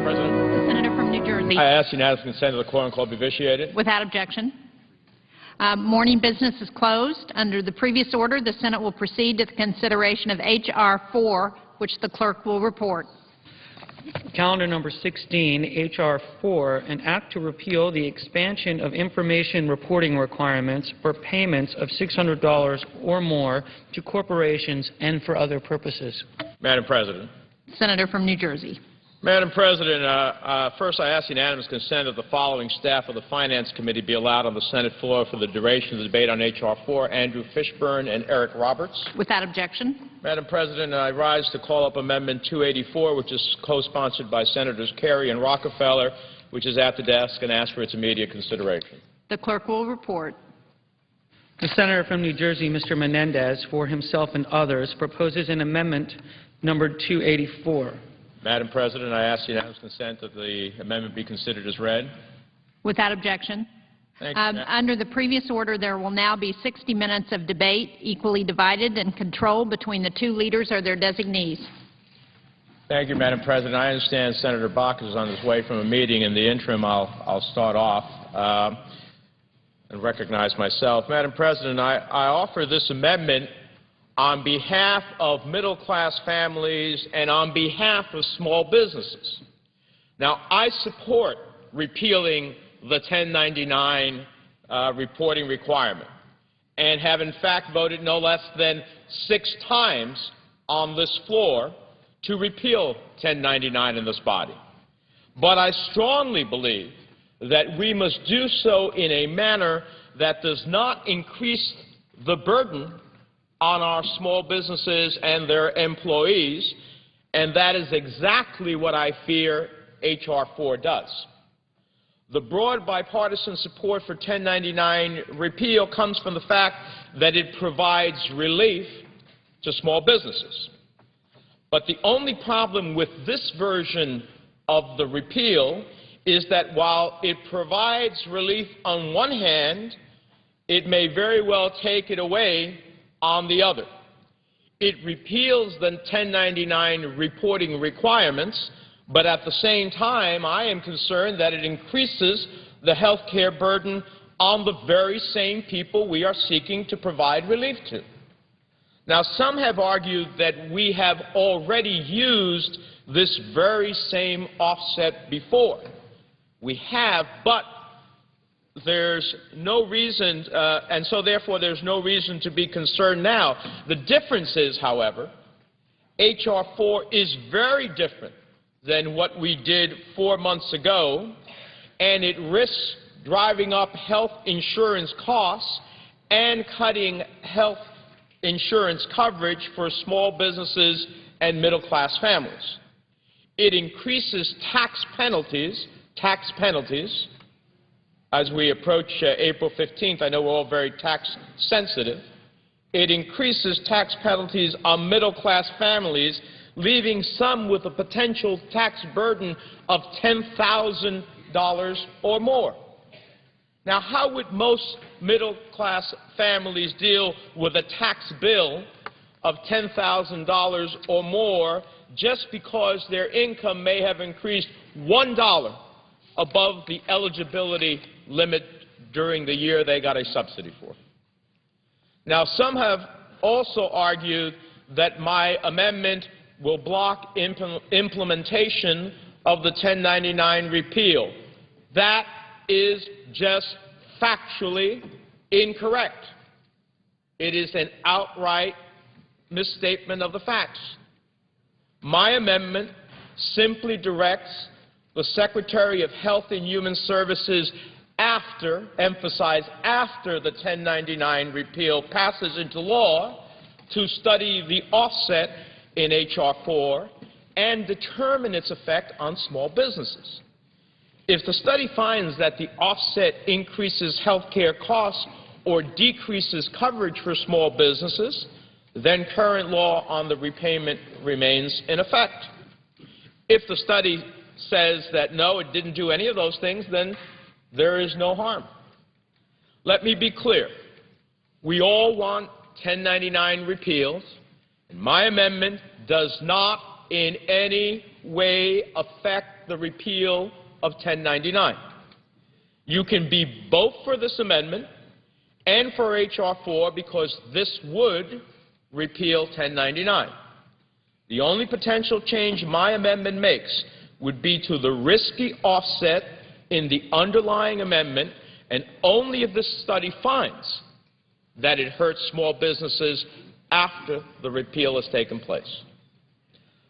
Madam President. The senator from New Jersey. I ask unanimous consent that the quorum call be vitiated. Without objection. Morning business is closed. Under the previous order, the Senate will proceed to the consideration of H.R. 4, which the clerk will report. Calendar number 16, H.R. 4, an act to repeal the expansion of information reporting requirements for payments of $600 or more to corporations and for other purposes. Madam President. Senator from New Jersey. Madam President, first I ask unanimous consent that the following staff of the Finance Committee be allowed on the Senate floor for the duration of the debate on H.R. 4, Andrew Fishburne and Eric Roberts. Without objection. Madam President, I rise to call up Amendment 284, which is co-sponsored by Senators Kerry and Rockefeller, which is at the desk, and ask for its immediate consideration. The clerk will report. The senator from New Jersey, Mr. Menendez, for himself and others, proposes an amendment number 284. Madam President, I ask unanimous consent that the amendment be considered as read. Without objection. Thank you. Under the previous order, there will now be 60 minutes of debate, equally divided and controlled between the two leaders or their designees. Thank you, Madam President. I understand Senator Bach is on his way from a meeting. In the interim, I'll start off and recognize myself. Madam President, I offer this amendment on behalf of middle-class families and on behalf of small businesses. Now, I support repealing the 1099 reporting requirement and have, in fact, voted no less than 6 times on this floor to repeal 1099 in this body. But I strongly believe that we must do so in a manner that does not increase the burden on our small businesses and their employees, and that is exactly what I fear H.R. 4 does. The broad bipartisan support for 1099 repeal comes from the fact that it provides relief to small businesses. But the only problem with this version of the repeal is that while it provides relief on one hand, it may very well take it away on the other. It repeals the 1099 reporting requirements, but at the same time, I am concerned that it increases the health care burden on the very same people we are seeking to provide relief to. Now, some have argued that we have already used this very same offset before. We have, but there's no reason, and so therefore there's no reason to be concerned now. The difference is, however, H.R. 4 is very different than what we did 4 months ago, and it risks driving up health insurance costs and cutting health insurance coverage for small businesses and middle-class families. It increases tax penalties as we approach April 15th. I know we're all very tax sensitive. It increases tax penalties on middle-class families, leaving some with a potential tax burden of $10,000 or more. Now, how would most middle-class families deal with a tax bill of $10,000 or more just because their income may have increased $1 above the eligibility limit during the year they got a subsidy for? Now, some have also argued that my amendment will block implementation of the 1099 repeal. That is just factually incorrect. It is an outright misstatement of the facts. My amendment simply directs the Secretary of Health and Human Services after, emphasize after the 1099 repeal passes into law, to study the offset in H.R. 4 and determine its effect on small businesses. If the study finds that the offset increases health care costs or decreases coverage for small businesses, then current law on the repayment remains in effect. If the study says that no, it didn't do any of those things, then there is no harm. Let me be clear. We all want 1099 repeals, and my amendment does not in any way affect the repeal of 1099. You can be both for this amendment and for H.R. 4 because this would repeal 1099. The only potential change my amendment makes would be to the risky offset in the underlying amendment, and only if this study finds that it hurts small businesses after the repeal has taken place.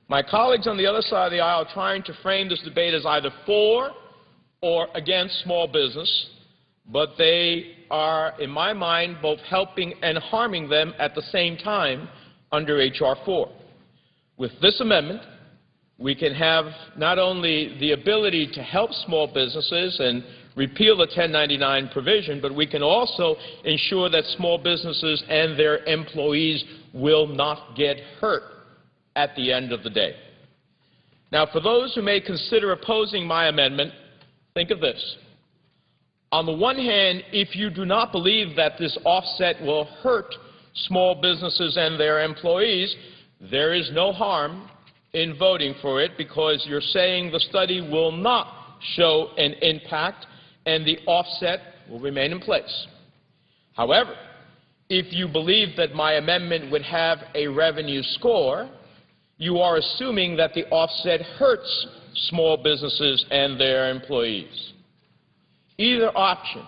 My colleagues on the other side of the aisle are trying to frame this debate as either for or against small business, but they are, in my mind, both helping and harming them at the same time under H.R. 4. With this amendment, we can have not only the ability to help small businesses and repeal the 1099 provision, but we can also ensure that small businesses and their employees will not get hurt at the end of the day. Now, for those who may consider opposing my amendment, think of this. On the one hand, if you do not believe that this offset will hurt small businesses and their employees, there is no harm in voting for it because you're saying the study will not show an impact and the offset will remain in place. However, if you believe that my amendment would have a revenue score, you are assuming that the offset hurts small businesses and their employees. Either option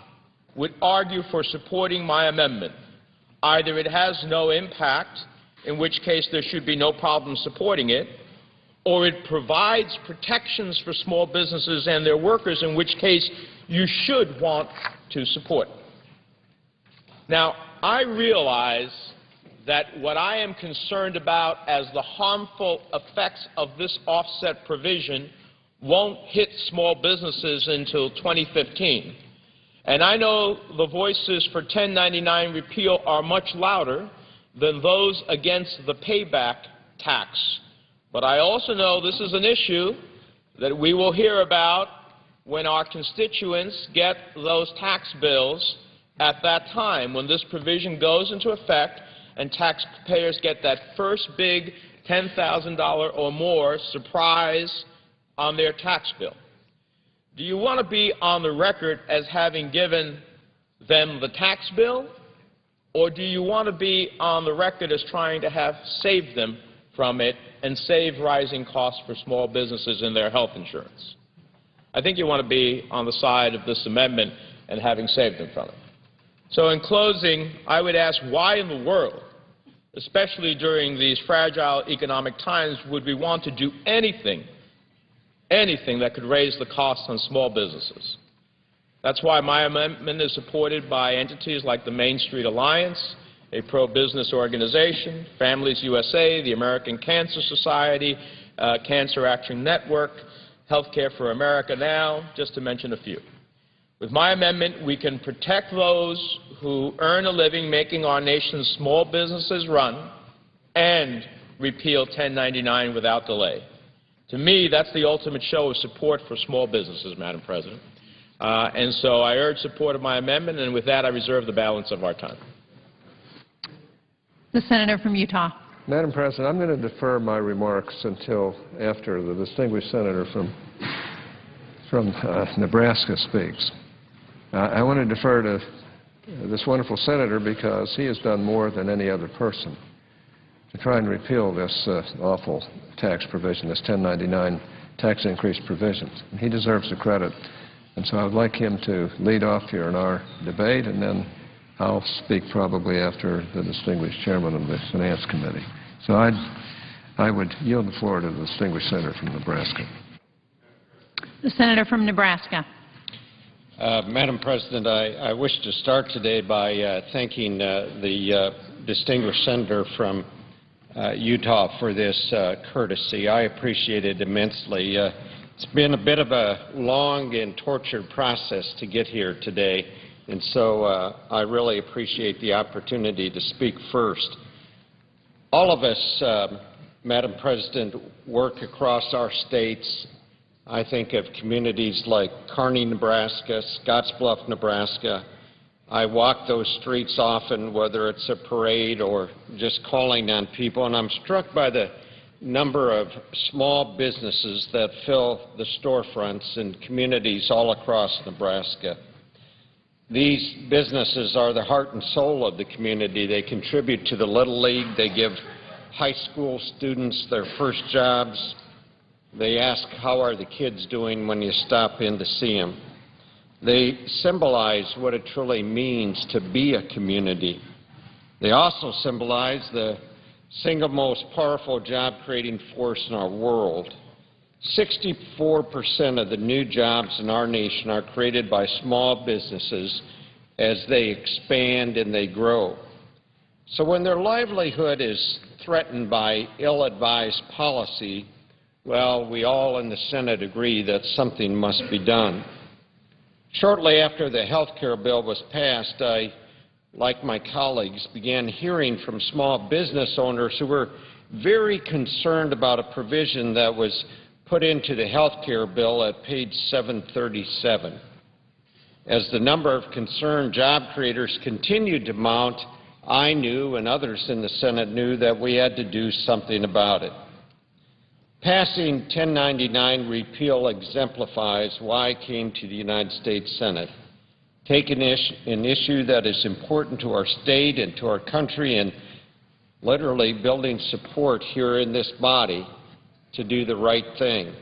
would argue for supporting my amendment. Either it has no impact, in which case there should be no problem supporting it, or it provides protections for small businesses and their workers, in which case you should want to support it. Now, I realize that what I am concerned about as the harmful effects of this offset provision won't hit small businesses until 2015. And I know the voices for 1099 repeal are much louder than those against the payback tax. But I also know this is an issue that we will hear about when our constituents get those tax bills at that time, when this provision goes into effect and taxpayers get that first big $10,000 or more surprise on their tax bill. Do you want to be on the record as having given them the tax bill, or do you want to be on the record as trying to have saved them from it and save rising costs for small businesses and their health insurance? I think you want to be on the side of this amendment and having saved them from it. So in closing, I would ask why in the world, especially during these fragile economic times, would we want to do anything that could raise the costs on small businesses? That's why my amendment is supported by entities like the Main Street Alliance, a pro-business organization, Families USA, the American Cancer Society, Cancer Action Network, Healthcare for America Now, just to mention a few. With my amendment, we can protect those who earn a living making our nation's small businesses run and repeal 1099 without delay. To me, that's the ultimate show of support for small businesses, Madam President. And so I urge support of my amendment, and with that, I reserve the balance of our time. The Senator from Utah. Madam President, I'm going to defer my remarks until after the distinguished senator from Nebraska speaks. I want to defer to this wonderful senator because he has done more than any other person to try and repeal this awful tax provision, this 1099 tax increase provision. And he deserves the credit. And so I would like him to lead off here in our debate, and then I'll speak probably after the distinguished chairman of the Finance Committee. So I would yield the floor to the distinguished senator from Nebraska. The Senator from Nebraska. Madam President, I wish to start today by thanking the distinguished senator from Utah for this courtesy. I appreciate it immensely. It's been a bit of a long and tortured process to get here today, and so I really appreciate the opportunity to speak first. All of us, Madam President, work across our states. I think of communities like Kearney, Nebraska, Scottsbluff, Nebraska. I walk those streets often, whether it's a parade or just calling on people, and I'm struck by the number of small businesses that fill the storefronts in communities all across Nebraska. These businesses are the heart and soul of the community. They contribute to the Little League. They give high school students their first jobs. They ask, how are the kids doing when you stop in to see them? They symbolize what it truly means to be a community. They also symbolize the single most powerful job-creating force in our world. 64% of the new jobs in our nation are created by small businesses as they expand and they grow. So when their livelihood is threatened by ill-advised policy, well, we all in the Senate agree that something must be done. Shortly after the health care bill was passed, I, like my colleagues, began hearing from small business owners who were very concerned about a provision that was put into the health care bill at page 737. As the number of concerned job creators continued to mount, I knew and others in the Senate knew that we had to do something about it. Passing 1099 repeal exemplifies why I came to the United States Senate. Take an issue that is important to our state and to our country and literally building support here in this body to do the right thing.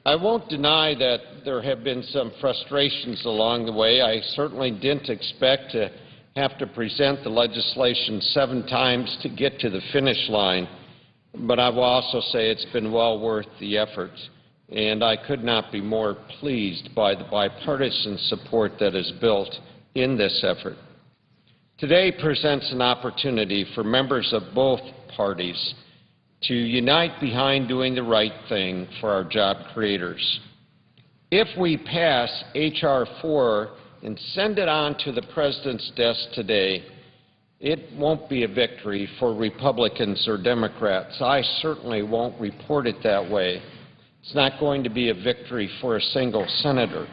I won't deny that there have been some frustrations along the way. I certainly didn't expect to have to present the legislation 7 times to get to the finish line, but I will also say it's been well worth the effort, and I could not be more pleased by the bipartisan support that is built in this effort. Today presents an opportunity for members of both parties to unite behind doing the right thing for our job creators. If we pass H.R. 4 and send it on to the President's desk today, it won't be a victory for Republicans or Democrats. I certainly won't report it that way. It's not going to be a victory for a single senator.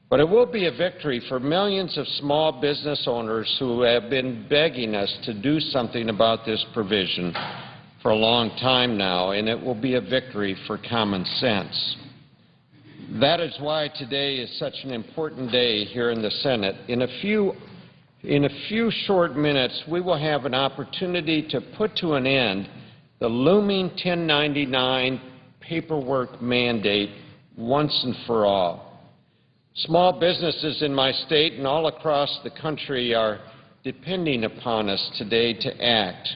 But it will be a victory for millions of small business owners who have been begging us to do something about this provision for a long time now, and it will be a victory for common sense. That is why today is such an important day here in the Senate. In a few short minutes, we will have an opportunity to put to an end the looming 1099 paperwork mandate once and for all. Small businesses in my state and all across the country are depending upon us today to act.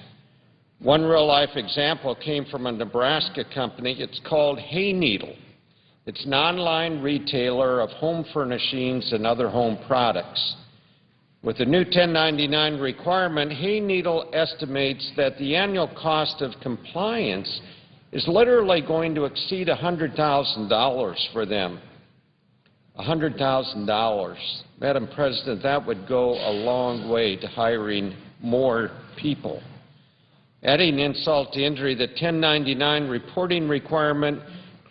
One real-life example came from a Nebraska company. It's called Hayneedle. It's an online retailer of home furnishings and other home products. With the new 1099 requirement, Hayneedle estimates that the annual cost of compliance is literally going to exceed $100,000 for them. $100,000. Madam President, that would go a long way to hiring more people. Adding insult to injury, the 1099 reporting requirement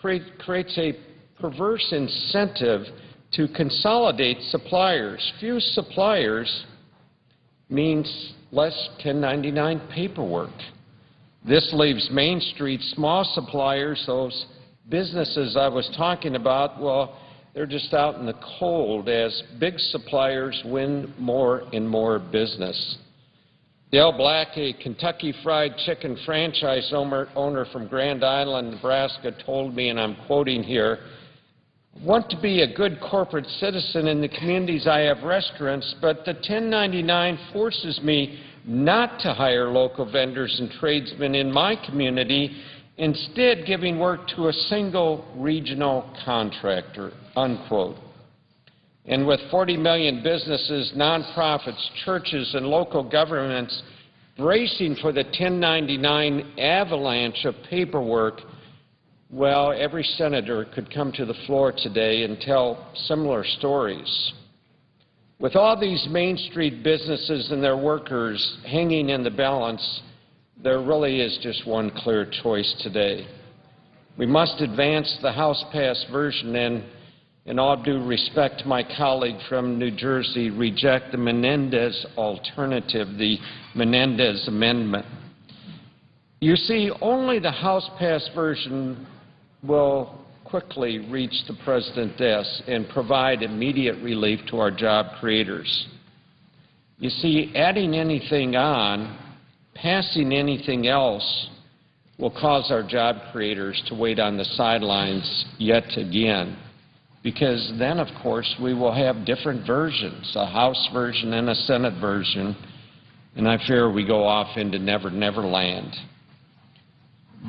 creates a perverse incentive to consolidate suppliers. Few suppliers means less 1099 paperwork. This leaves Main Street small suppliers, those businesses I was talking about, well, they're just out in the cold as big suppliers win more and more business. Dale Black, a Kentucky Fried Chicken franchise owner from Grand Island, Nebraska, told me, and I'm quoting here, "I want to be a good corporate citizen in the communities I have restaurants, but the 1099 forces me not to hire local vendors and tradesmen in my community, instead giving work to a single regional contractor," unquote. And with 40 million businesses, nonprofits, churches, and local governments bracing for the 1099 avalanche of paperwork, well, every senator could come to the floor today and tell similar stories. With all these Main Street businesses and their workers hanging in the balance, there really is just one clear choice today. We must advance the House-passed version and, in all due respect to my colleague from New Jersey, reject the Menendez alternative, the Menendez amendment. You see, only the House-passed version will quickly reach the President's desk and provide immediate relief to our job creators. You see, adding anything on, passing anything else, will cause our job creators to wait on the sidelines yet again, because then, of course, we will have different versions, a House version and a Senate version, and I fear we go off into Never Never Land.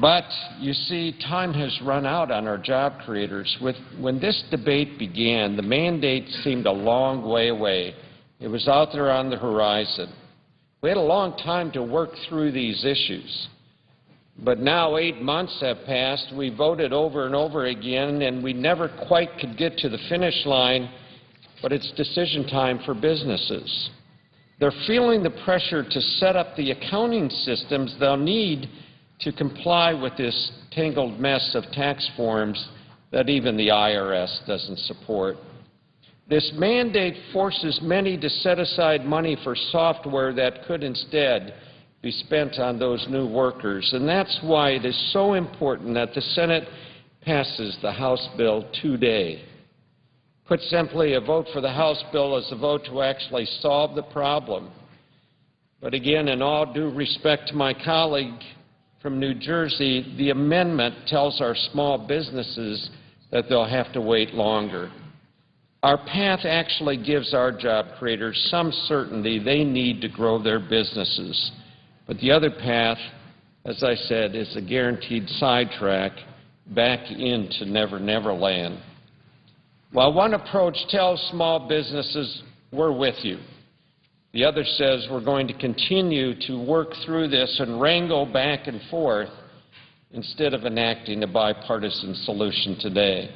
But, you see, time has run out on our job creators. When this debate began, the mandate seemed a long way away. It was out there on the horizon. We had a long time to work through these issues. But now 8 months have passed. We voted over and over again, and we never quite could get to the finish line, but it's decision time for businesses. They're feeling the pressure to set up the accounting systems they'll need to comply with this tangled mess of tax forms that even the IRS doesn't support. This mandate forces many to set aside money for software that could instead be spent on those new workers, and that's why it is so important that the Senate passes the House bill today. Put simply, a vote for the House bill is a vote to actually solve the problem. But again, in all due respect to my colleague from New Jersey, the amendment tells our small businesses that they'll have to wait longer. Our path actually gives our job creators some certainty they need to grow their businesses. But the other path, as I said, is a guaranteed sidetrack back into Never Never Land. While one approach tells small businesses, we're with you, the other says we're going to continue to work through this and wrangle back and forth instead of enacting a bipartisan solution today.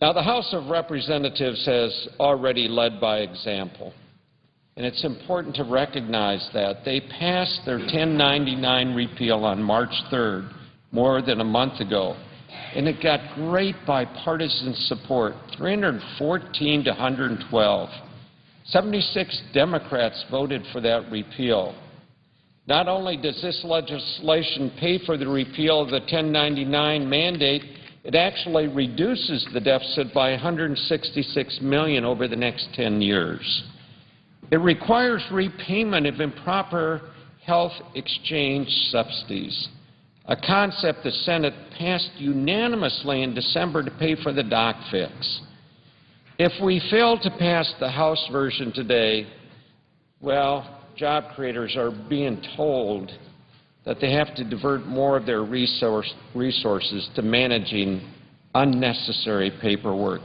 Now, the House of Representatives has already led by example, and it's important to recognize that. They passed their 1099 repeal on March 3rd, more than a month ago, and it got great bipartisan support, 314 to 112. 76 Democrats voted for that repeal. Not only does this legislation pay for the repeal of the 1099 mandate, it actually reduces the deficit by $166 million over the next 10 years. It requires repayment of improper health exchange subsidies, a concept the Senate passed unanimously in December to pay for the doc fix. If we fail to pass the House version today, well, job creators are being told that they have to divert more of their resources to managing unnecessary paperwork.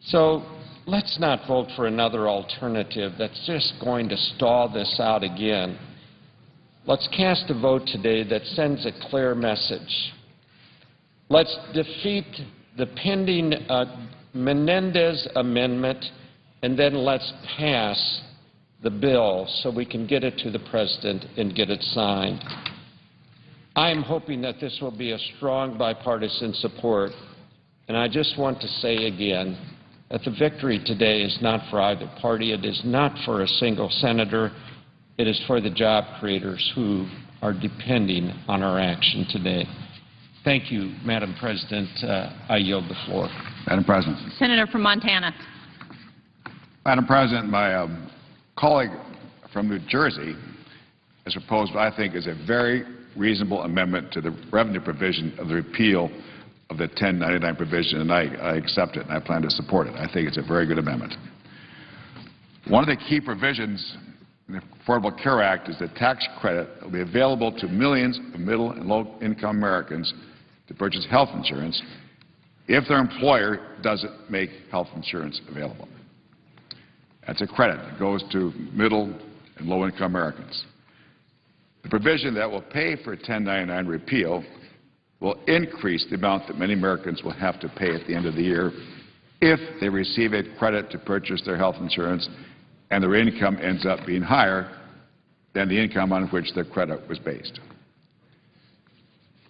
So let's not vote for another alternative that's just going to stall this out again. Let's cast a vote today that sends a clear message. Let's defeat the pending Menendez amendment, and then let's pass the bill so we can get it to the President and get it signed. I am hoping that this will be a strong bipartisan support, and I just want to say again that the victory today is not for either party. It is not for a single senator. It is for the job creators who are depending on our action today. Thank you, Madam President. I yield the floor. Madam President. Senator from Montana. Madam President, my colleague from New Jersey has proposed what I think is a very reasonable amendment to the revenue provision of the repeal of the 1099 provision, and I accept it, and I plan to support it. I think it's a very good amendment. One of the key provisions in the Affordable Care Act is the tax credit that will be available to millions of middle and low-income Americans to purchase health insurance if their employer doesn't make health insurance available. That's a credit that goes to middle and low-income Americans. The provision that will pay for 1099 repeal will increase the amount that many Americans will have to pay at the end of the year if they receive a credit to purchase their health insurance and their income ends up being higher than the income on which their credit was based.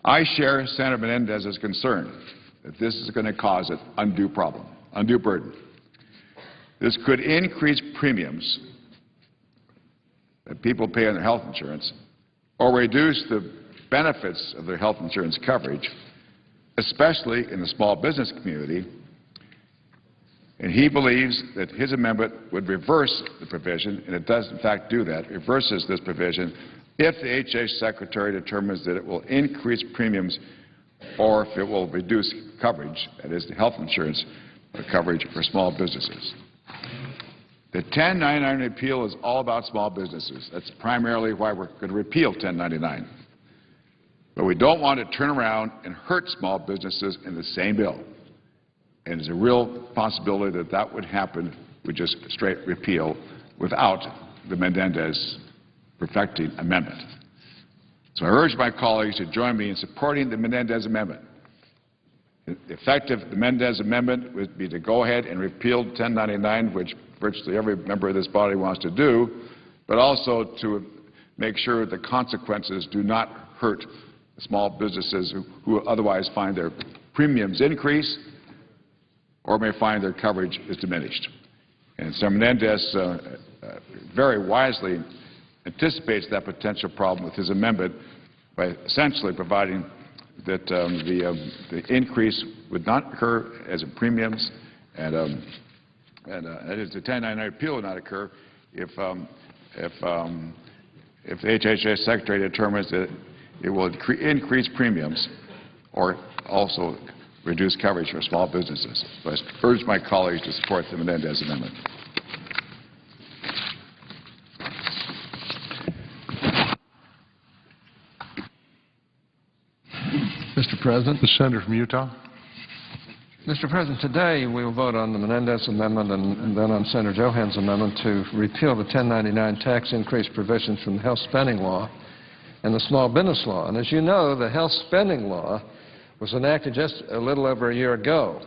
I share Senator Menendez's concern that this is going to cause an undue problem, undue burden. This could increase premiums that people pay on their health insurance or reduce the benefits of their health insurance coverage, especially in the small business community, and he believes that his amendment would reverse the provision, and it does in fact do that, reverses this provision, if the HHS Secretary determines that it will increase premiums or if it will reduce coverage, that is, the health insurance coverage for small businesses. The 1099 repeal is all about small businesses. That's primarily why we're going to repeal 1099. But we don't want to turn around and hurt small businesses in the same bill. And there's a real possibility that that would happen with just straight repeal without the Menendez perfecting amendment. So I urge my colleagues to join me in supporting the Menendez amendment. The effective the Menendez amendment would be to go ahead and repeal 1099, which virtually every member of this body wants to do, but also to make sure the consequences do not hurt small businesses who otherwise find their premiums increase or may find their coverage is diminished. And Senator Menendez very wisely anticipates that potential problem with his amendment by essentially providing that the increase would not occur as in premiums, and that is, the 1099 repeal would not occur if the HHS Secretary determines that it will increase premiums or also reduce coverage for small businesses. So I urge my colleagues to support the Menendez amendment. Mr. President. The senator from Utah. Mr. President, today we will vote on the Menendez amendment and then on Senator Johanns' amendment to repeal the 1099 tax increase provisions from the health spending law and the small business law. And as you know, the health spending law was enacted just a little over a year ago.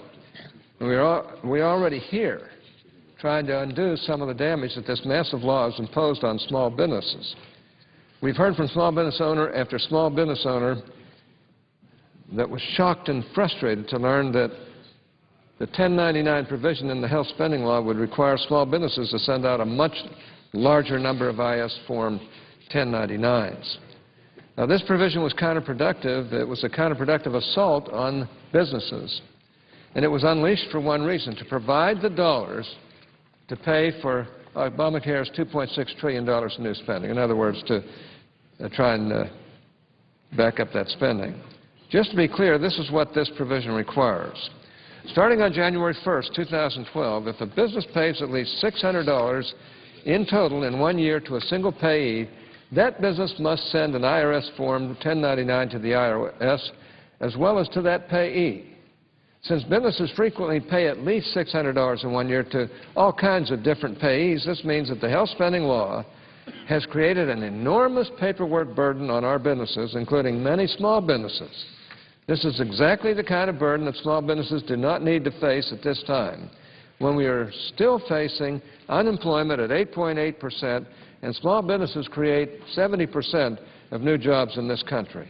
We're already here trying to undo some of the damage that this massive law has imposed on small businesses. We've heard from small business owner after small business owner that was shocked and frustrated to learn that the 1099 provision in the health spending law would require small businesses to send out a much larger number of IS Form 1099s. Now, this provision was counterproductive. It was a counterproductive assault on businesses. And it was unleashed for one reason, to provide the dollars to pay for Obamacare's $2.6 trillion in new spending. In other words, to try and back up that spending. Just to be clear, this is what this provision requires. Starting on January 1st, 2012, if a business pays at least $600 in total in 1 year to a single payee, that business must send an IRS Form 1099 to the IRS as well as to that payee. Since businesses frequently pay at least $600 in 1 year to all kinds of different payees, this means that the health spending law has created an enormous paperwork burden on our businesses, including many small businesses. This is exactly the kind of burden that small businesses do not need to face at this time, when we are still facing unemployment at 8.8%, and small businesses create 70% of new jobs in this country.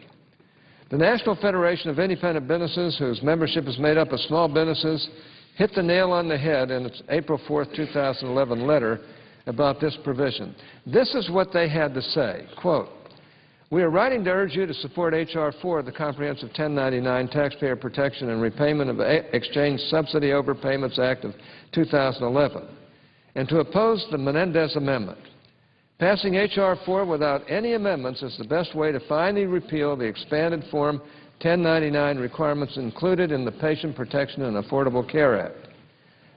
The National Federation of Independent Businesses, whose membership is made up of small businesses, hit the nail on the head in its April 4th, 2011 letter about this provision. This is what they had to say, quote, "We are writing to urge you to support H.R. 4, the Comprehensive 1099 Taxpayer Protection and Repayment of Exchange Subsidy Overpayments Act of 2011, and to oppose the Menendez Amendment. Passing H.R. 4 without any amendments is the best way to finally repeal the expanded Form 1099 requirements included in the Patient Protection and Affordable Care Act.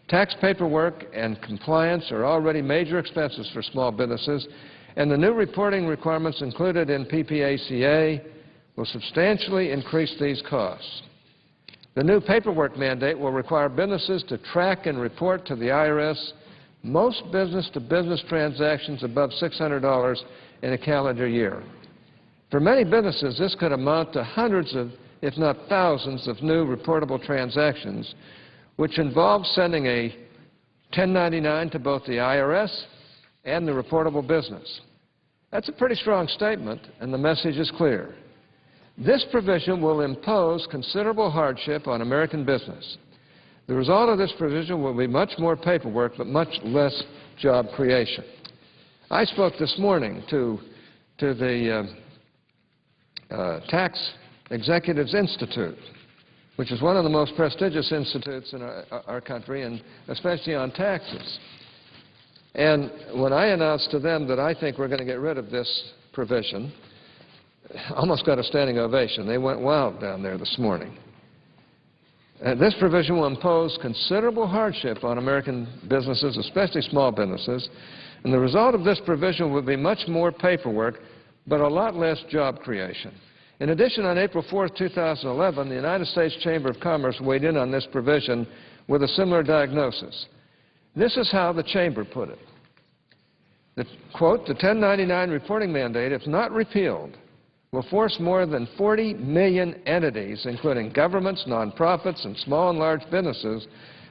Tax paperwork and compliance are already major expenses for small businesses, and the new reporting requirements included in PPACA will substantially increase these costs. The new paperwork mandate will require businesses to track and report to the IRS most business-to-business transactions above $600 in a calendar year. For many businesses, this could amount to hundreds of, if not thousands, of new reportable transactions, which involve sending a 1099 to both the IRS and the reportable business. That's a pretty strong statement, and the message is clear. This provision will impose considerable hardship on American business. The result of this provision will be much more paperwork, but much less job creation." I spoke this morning to the Tax Executives Institute, which is one of the most prestigious institutes in our country, and especially on taxes. And when I announced to them that I think we're going to get rid of this provision, almost got a standing ovation. They went wild down there this morning. This provision will impose considerable hardship on American businesses, especially small businesses, and the result of this provision will be much more paperwork, but a lot less job creation. In addition, on April 4, 2011, the United States Chamber of Commerce weighed in on this provision with a similar diagnosis. This is how the Chamber put it. Quote, the 1099 reporting mandate, if not repealed, will force more than 40 million entities, including governments, nonprofits, and small and large businesses,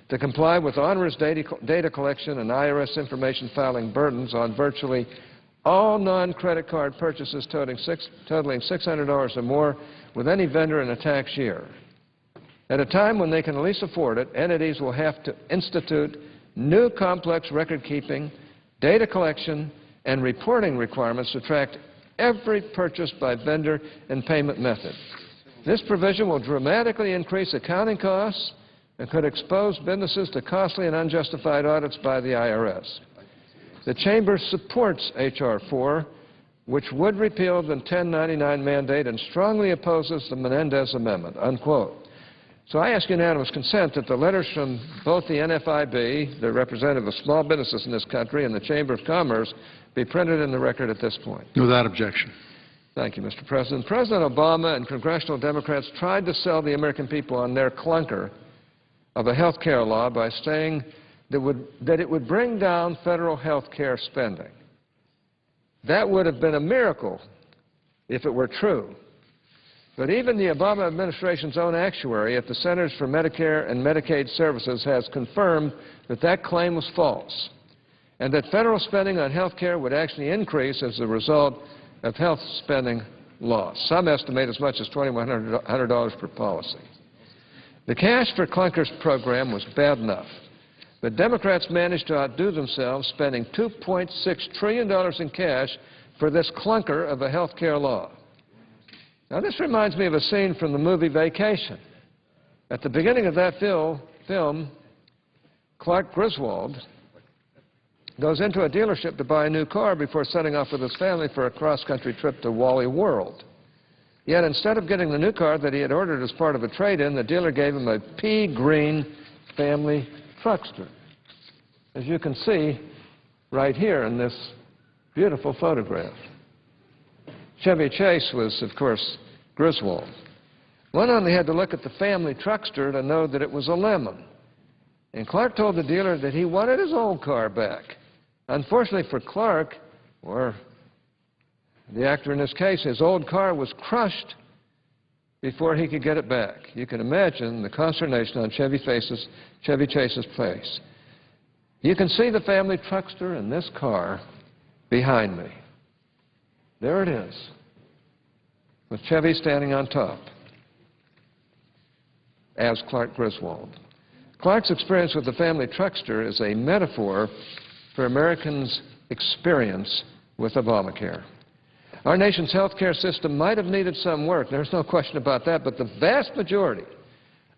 to comply with onerous data collection and IRS information filing burdens on virtually all non-credit card purchases totaling $600 or more with any vendor in a tax year. At a time when they can least afford it, entities will have to institute new complex record-keeping, data collection, and reporting requirements to track every purchase by vendor and payment method. This provision will dramatically increase accounting costs and could expose businesses to costly and unjustified audits by the IRS. The Chamber supports H.R. 4, which would repeal the 1099 mandate, and strongly opposes the Menendez Amendment, unquote. So I ask unanimous consent that the letters from both the NFIB, the representative of small businesses in this country, and the Chamber of Commerce be printed in the record at this point. Without objection. Thank you, Mr. President. President Obama and congressional Democrats tried to sell the American people on their clunker of a health care law by saying that it would bring down federal health care spending. That would have been a miracle if it were true. But even the Obama administration's own actuary at the Centers for Medicare and Medicaid Services has confirmed that that claim was false, and that federal spending on health care would actually increase as a result of health spending loss. Some estimate as much as $2,100 per policy. The Cash for Clunkers program was bad enough, but Democrats managed to outdo themselves, spending $2.6 trillion in cash for this clunker of a health care law. Now, this reminds me of a scene from the movie Vacation. At the beginning of that film, Clark Griswold goes into a dealership to buy a new car before setting off with his family for a cross-country trip to Wally World. Yet instead of getting the new car that he had ordered as part of a trade-in, the dealer gave him a pea-green family truckster, as you can see right here in this beautiful photograph. Chevy Chase was, of course, Griswold. One only had to look at the family truckster to know that it was a lemon. And Clark told the dealer that he wanted his old car back. Unfortunately for Clark, or the actor in this case, his old car was crushed before he could get it back. You can imagine the consternation on Chevy Chase's face. You can see the family truckster in this car behind me. There it is, with Chevy standing on top, as Clark Griswold. Clark's experience with the family truckster is a metaphor for Americans' experience with Obamacare. Our nation's health care system might have needed some work, there's no question about that, but the vast majority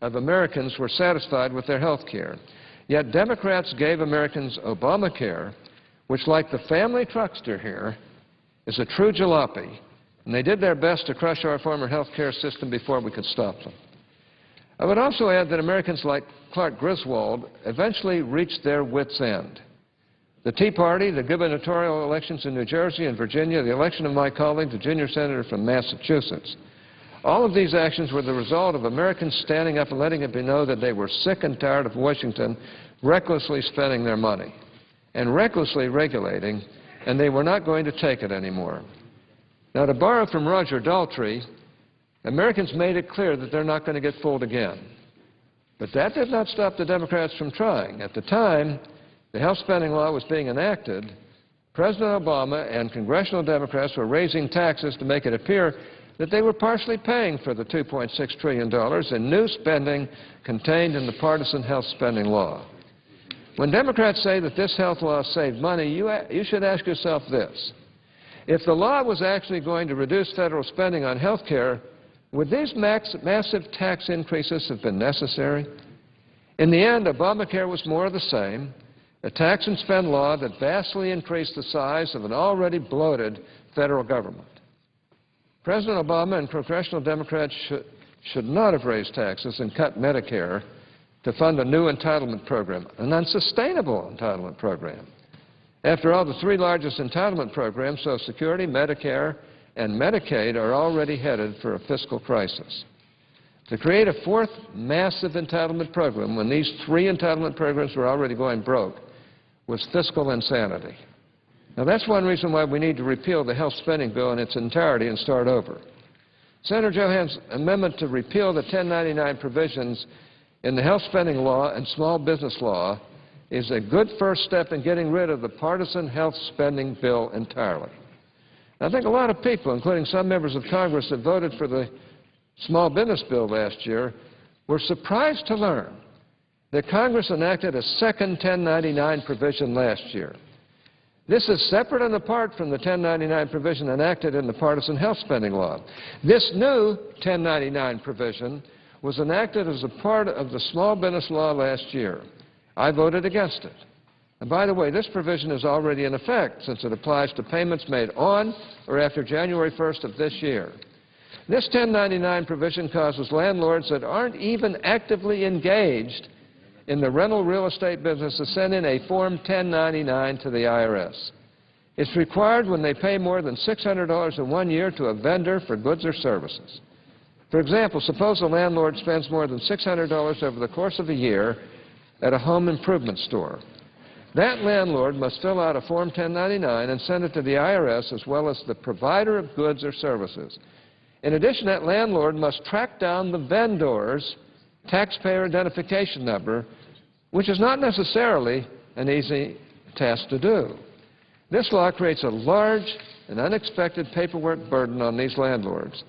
of Americans were satisfied with their health care. Yet Democrats gave Americans Obamacare, which, like the family truckster here, is a true jalopy, and they did their best to crush our former health care system before we could stop them. I would also add that Americans like Clark Griswold eventually reached their wits' end. The Tea Party, the gubernatorial elections in New Jersey and Virginia, the election of my colleague, the junior senator from Massachusetts, all of these actions were the result of Americans standing up and letting it be known that they were sick and tired of Washington recklessly spending their money and recklessly regulating, and they were not going to take it anymore. Now, to borrow from Roger Daltrey, Americans made it clear that they're not going to get fooled again. But that did not stop the Democrats from trying. At the time the health spending law was being enacted, President Obama and congressional Democrats were raising taxes to make it appear that they were partially paying for the $2.6 trillion in new spending contained in the partisan health spending law. When Democrats say that this health law saved money, you should ask yourself this. If the law was actually going to reduce federal spending on health care, would these massive tax increases have been necessary? In the end, Obamacare was more of the same, a tax and spend law that vastly increased the size of an already bloated federal government. President Obama and congressional Democrats should not have raised taxes and cut Medicare to fund a new entitlement program, an unsustainable entitlement program. After all, the three largest entitlement programs, Social Security, Medicare, and Medicaid, are already headed for a fiscal crisis. To create a fourth massive entitlement program when these three entitlement programs were already going broke was fiscal insanity. Now, that's one reason why we need to repeal the health spending bill in its entirety and start over. Senator Johanns' amendment to repeal the 1099 provisions in the health spending law and small business law is a good first step in getting rid of the partisan health spending bill entirely. I think a lot of people, including some members of Congress that voted for the small business bill last year, were surprised to learn that Congress enacted a second 1099 provision last year. This is separate and apart from the 1099 provision enacted in the partisan health spending law. This new 1099 provision was enacted as a part of the small business law last year. I voted against it. And by the way, this provision is already in effect since it applies to payments made on or after January 1st of this year. This 1099 provision causes landlords that aren't even actively engaged in the rental real estate business to send in a Form 1099 to the IRS. It's required when they pay more than $600 in 1 year to a vendor for goods or services. For example, suppose a landlord spends more than $600 over the course of a year at a home improvement store. That landlord must fill out a Form 1099 and send it to the IRS as well as the provider of goods or services. In addition, that landlord must track down the vendor's taxpayer identification number, which is not necessarily an easy task to do. This law creates a large and unexpected paperwork burden on these landlords.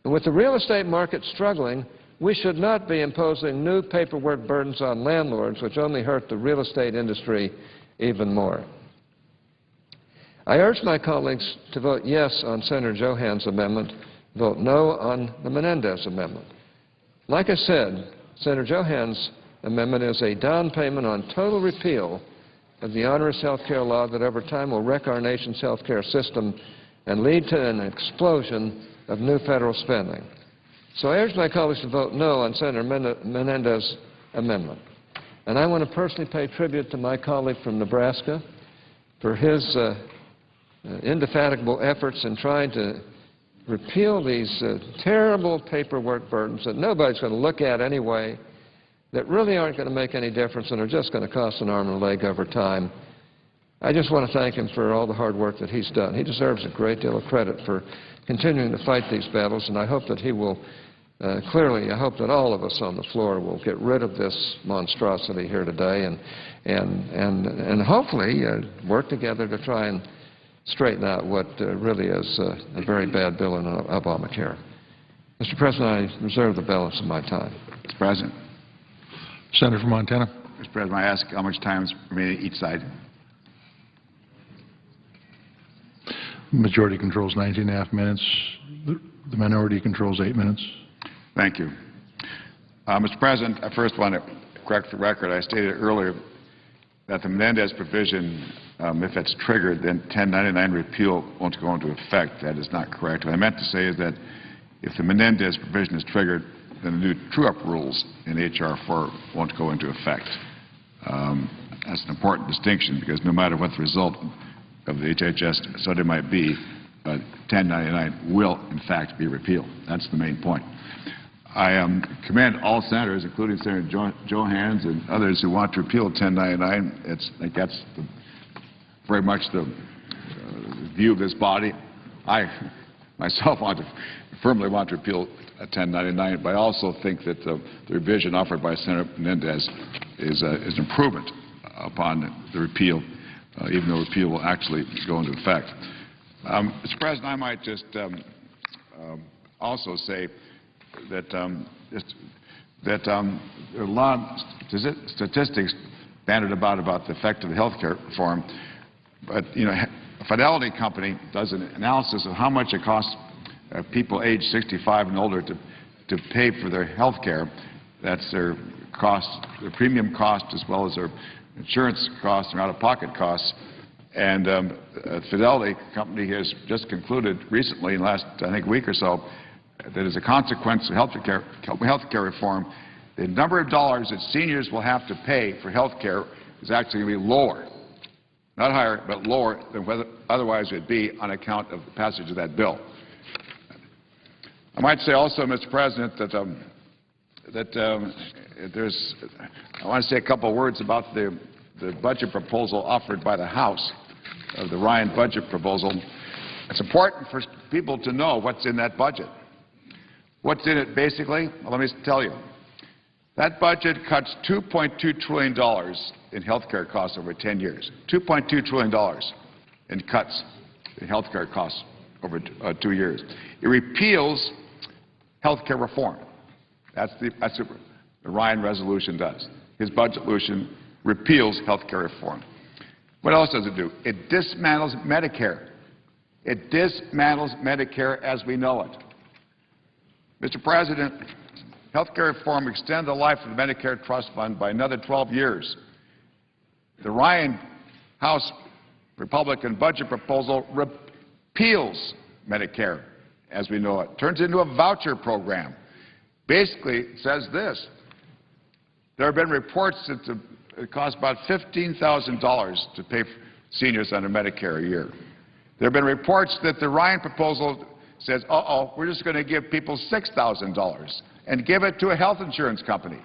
And with the real estate market struggling, we should not be imposing new paperwork burdens on landlords, which only hurt the real estate industry even more. I urge my colleagues to vote yes on Senator Johanns' amendment, vote no on the Menendez amendment. Like I said, Senator Johanns' amendment is a down payment on total repeal of the onerous health care law that over time will wreck our nation's health care system and lead to an explosion of new federal spending. So I urge my colleagues to vote no on Senator Menendez's amendment. And I want to personally pay tribute to my colleague from Nebraska for his indefatigable efforts in trying to repeal these terrible paperwork burdens that nobody's going to look at anyway, that really aren't going to make any difference and are just going to cost an arm and a leg over time. I just want to thank him for all the hard work that he's done. He deserves a great deal of credit for continuing to fight these battles, and I hope that he will clearly, I hope that all of us on the floor will get rid of this monstrosity here today and hopefully work together to try and straighten out what really is a very bad bill in Obamacare. Mr. President, I reserve the balance of my time. Mr. President. Senator from Montana. Mr. President, I ask how much time is remaining each side? Majority controls 19.5 minutes. The minority controls 8 minutes. Thank you. Mr. President, I first want to correct the record. I stated earlier that the Menendez provision, if it's triggered, then 1099 repeal won't go into effect. That is not correct. What I meant to say is that if the Menendez provision is triggered, then the new true-up rules in H.R. 4 won't go into effect. That's an important distinction because no matter what the result of the HHS study might be, 1099 will, in fact, be repealed. That's the main point. I commend all senators, including Senator Johanns and others who want to repeal 1099. I think that's very much the view of this body. I myself firmly want to repeal 1099, but I also think that the revision offered by Senator Menendez is an improvement upon the repeal, even though repeal will actually go into effect. Mr. President, I might just also say that there are a lot of statistics bandied about the effect of the health care reform, but a Fidelity company does an analysis of how much it costs people age 65 and older to pay for their health care. That's their cost, their premium cost, as well as their insurance costs and out-of-pocket costs. And Fidelity company has just concluded recently, in the last, I think, week or so, that as a consequence of health care reform, the number of dollars that seniors will have to pay for health care is actually going to be lower. Not higher, but lower than what otherwise it would be on account of the passage of that bill. I might say also, Mr. President, that I want to say a couple of words about the budget proposal offered by the House, of the Ryan budget proposal. It's important for people to know what's in that budget. What's in it, basically? Well, let me tell you. That budget cuts $2.2 trillion in health care costs over 10 years. $2.2 trillion in cuts in health care costs over 2 years. It repeals health care reform. That's what the Ryan resolution does. His budget resolution repeals health care reform. What else does it do? It dismantles Medicare. It dismantles Medicare as we know it. Mr. President, health care reform extends the life of the Medicare Trust Fund by another 12 years. The Ryan House Republican budget proposal repeals Medicare as we know it, turns it into a voucher program. Basically, it says this. There have been reports that it costs about $15,000 to pay for seniors under Medicare a year. There have been reports that the Ryan proposal says, we're just going to give people $6,000 and give it to a health insurance company.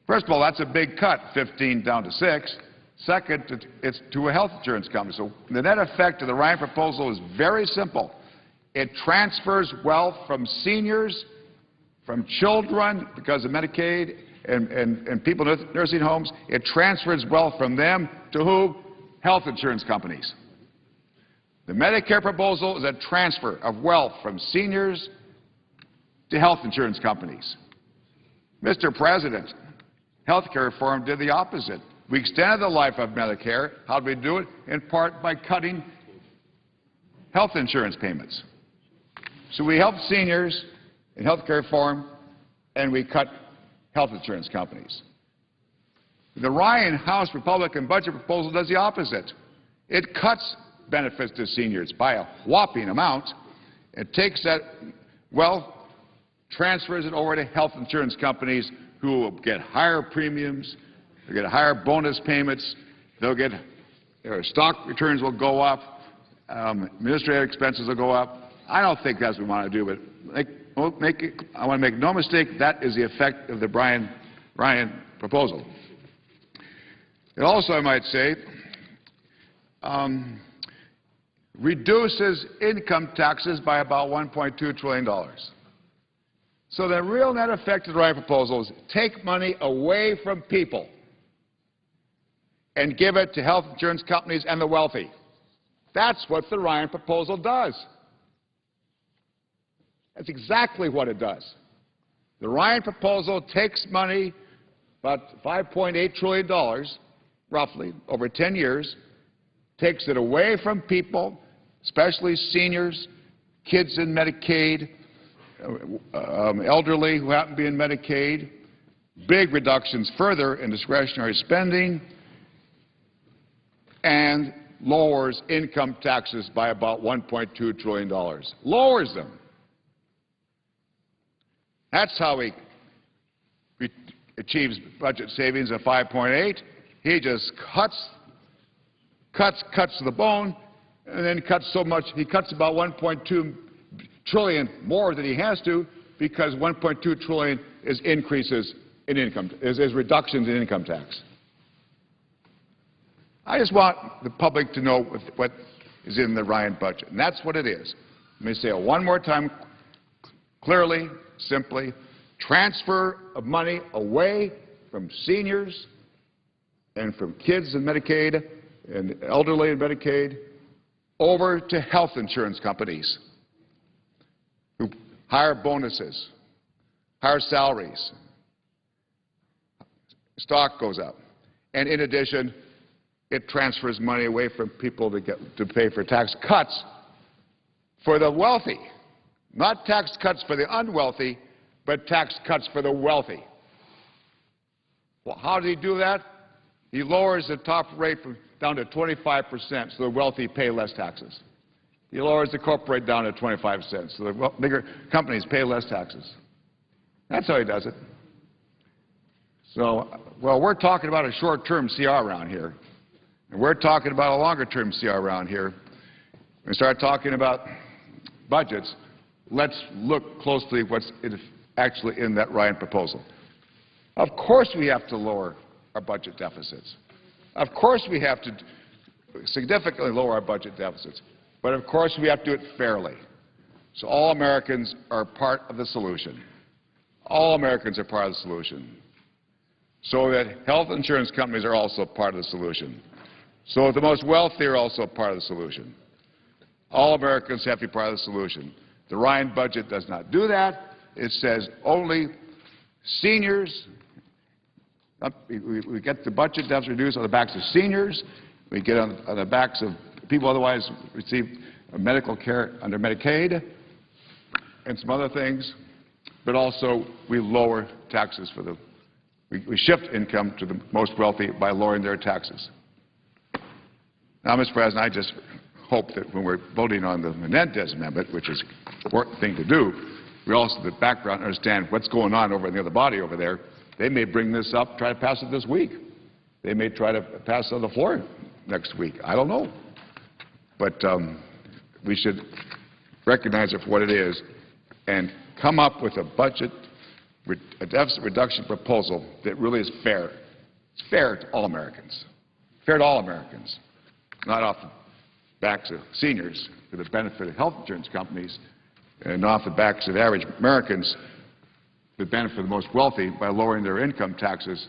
First of all, that's a big cut, 15 down to 6. Second, it's to a health insurance company. So the net effect of the Ryan proposal is very simple. It transfers wealth from seniors, from children because of Medicaid and people in nursing homes. It transfers wealth from them to who? Health insurance companies. The Medicare proposal is a transfer of wealth from seniors to health insurance companies. Mr. President, health care reform did the opposite. We extended the life of Medicare. How did we do it? In part by cutting health insurance payments. So we helped seniors in health care reform, and we cut health insurance companies. The Ryan House Republican budget proposal does the opposite. It cuts benefits to seniors by a whopping amount. It takes that wealth, transfers it over to health insurance companies who will get higher premiums, they'll get higher bonus payments, they'll get, their stock returns will go up, administrative expenses will go up. I don't think that's what we want to do, but I want to make no mistake, that is the effect of the Ryan proposal. It also, I might say, reduces income taxes by about $1.2 trillion. So the real net effect of the Ryan proposal is take money away from people and give it to health insurance companies and the wealthy. That's what the Ryan proposal does. That's exactly what it does. The Ryan proposal takes money, about $5.8 trillion, roughly, over 10 years, takes it away from people, especially seniors, kids in Medicaid, elderly who happen to be in Medicaid, big reductions further in discretionary spending, and lowers income taxes by about $1.2 trillion. Lowers them. That's how he achieves budget savings of 5.8. He just cuts to the bone, and then cuts so much, he cuts about 1.2 trillion more than he has to, because 1.2 trillion is increases in income, is reductions in income tax. I just want the public to know what is in the Ryan budget, and that's what it is. Let me say it one more time clearly, simply. Transfer of money away from seniors and from kids in Medicaid and elderly in Medicaid over to health insurance companies who higher bonuses, higher salaries, stock goes up. And in addition, it transfers money away from people to pay for tax cuts for the wealthy. Not tax cuts for the unwealthy, but tax cuts for the wealthy. Well, how did he do that? He lowers the top rate down to 25% so the wealthy pay less taxes. He lowers the corporate rate down to 25 cents so the bigger companies pay less taxes. That's how he does it. So, well, we're talking about a short-term CR around here, and we're talking about a longer-term CR around here. When we start talking about budgets, let's look closely what's actually in that Ryan proposal. Of course we have to lower our budget deficits. Of course we have to significantly lower our budget deficits. But of course we have to do it fairly. So all Americans are part of the solution. All Americans are part of the solution. So that health insurance companies are also part of the solution. So that the most wealthy are also part of the solution. All Americans have to be part of the solution. The Ryan budget does not do that. It says only seniors. We get the budget deficit reduced on the backs of seniors. We get on the backs of people otherwise receive medical care under Medicaid and some other things. But also we lower taxes for the we shift income to the most wealthy by lowering their taxes. Now, Mr. President, I just hope that when we're voting on the Menendez amendment, which is an important thing to do, we also, in the background, understand what's going on over in the other body over there. They may bring this up, try to pass it this week. They may try to pass it on the floor next week. I don't know. But we should recognize it for what it is and come up with a deficit reduction proposal that really is fair. It's fair to all Americans. Fair to all Americans. Not off the backs of seniors for the benefit of health insurance companies and off the backs of average Americans for the benefit of the most wealthy by lowering their income taxes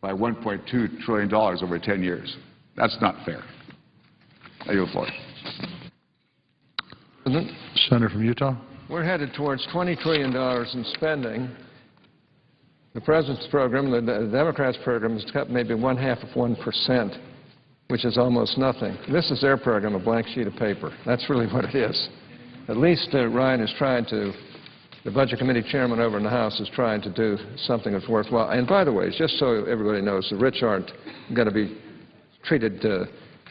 by $1.2 trillion over 10 years. That's not fair. I yield the floor. Senator from Utah. We're headed towards $20 trillion in spending. The President's program, the Democrats' program, has cut maybe 0.5%, which is almost nothing. This is their program, a blank sheet of paper. That's really what it is. At least Ryan is trying to, the Budget Committee chairman over in the House is trying to do something that's worthwhile. And by the way, just so everybody knows, the rich aren't going to be treated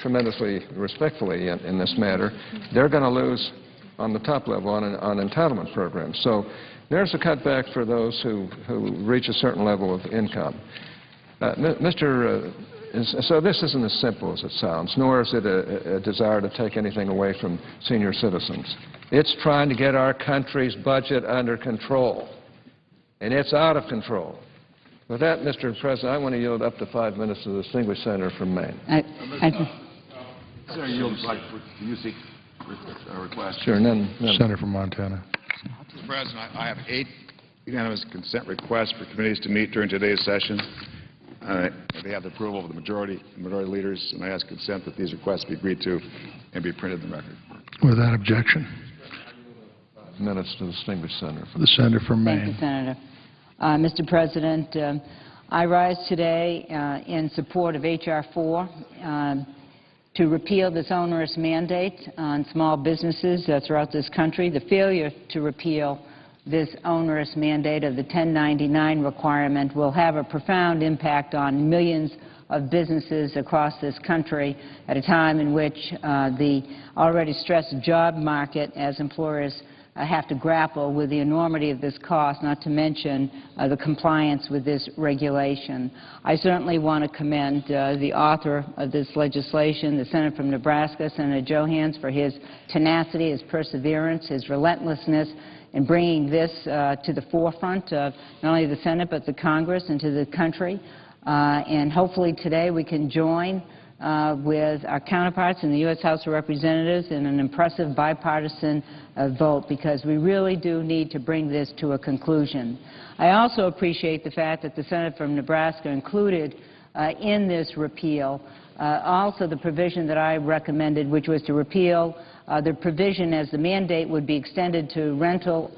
tremendously respectfully in this matter. They're going to lose on the top level on entitlement programs. So there's a cutback for those who reach a certain level of income. So this isn't as simple as it sounds, nor is it a desire to take anything away from senior citizens. It's trying to get our country's budget under control, and it's out of control. With that, Mr. President, I want to yield up to 5 minutes to the distinguished senator from Maine. Senator, yield back to you seek a request. Sure, none. Senator from Montana. Mr. President, I have 8 unanimous consent requests for committees to meet during today's session. They have the approval of the majority leaders, and I ask consent that these requests be agreed to and be printed in the record. Without objection. 5 minutes to the distinguished senator. The senator from Maine. Thank you, Senator. Mr. President, I rise today in support of H.R. 4 to repeal this onerous mandate on small businesses throughout this country. The failure to repeal this onerous mandate of the 1099 requirement will have a profound impact on millions of businesses across this country at a time in which the already stressed job market, as employers have to grapple with the enormity of this cost, not to mention the compliance with this regulation. I certainly want to commend the author of this legislation, the Senator from Nebraska, Senator Johanns, for his tenacity, his perseverance, his relentlessness in bringing this to the forefront of not only the Senate but the Congress and to the country. And hopefully today we can join with our counterparts in the U.S. House of Representatives in an impressive bipartisan vote, because we really do need to bring this to a conclusion. I also appreciate the fact that the Senator from Nebraska included in this repeal also the provision that I recommended, which was to repeal the provision as the mandate would be extended to rental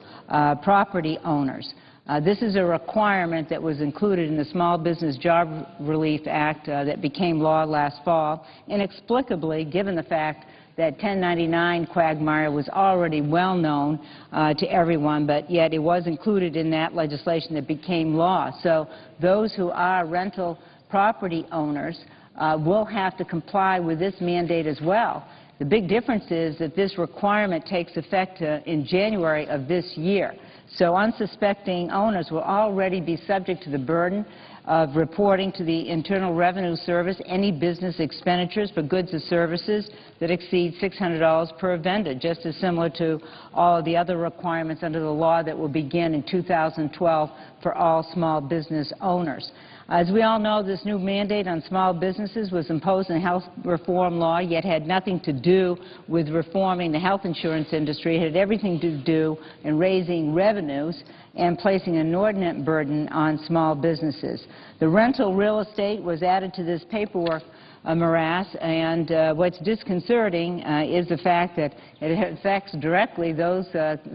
property owners. This is a requirement that was included in the Small Business Job Relief Act that became law last fall, inexplicably, given the fact that 1099 quagmire was already well known to everyone, but yet it was included in that legislation that became law. So those who are rental property owners will have to comply with this mandate as well. The big difference is that this requirement takes effect in January of this year. So unsuspecting owners will already be subject to the burden of reporting to the Internal Revenue Service any business expenditures for goods or services that exceed $600 per vendor, just as similar to all of the other requirements under the law that will begin in 2012 for all small business owners. As we all know, this new mandate on small businesses was imposed in the health reform law, yet had nothing to do with reforming the health insurance industry. It had everything to do in raising revenues and placing an inordinate burden on small businesses. The rental real estate was added to this paperwork morass, and what's disconcerting is the fact that it affects directly those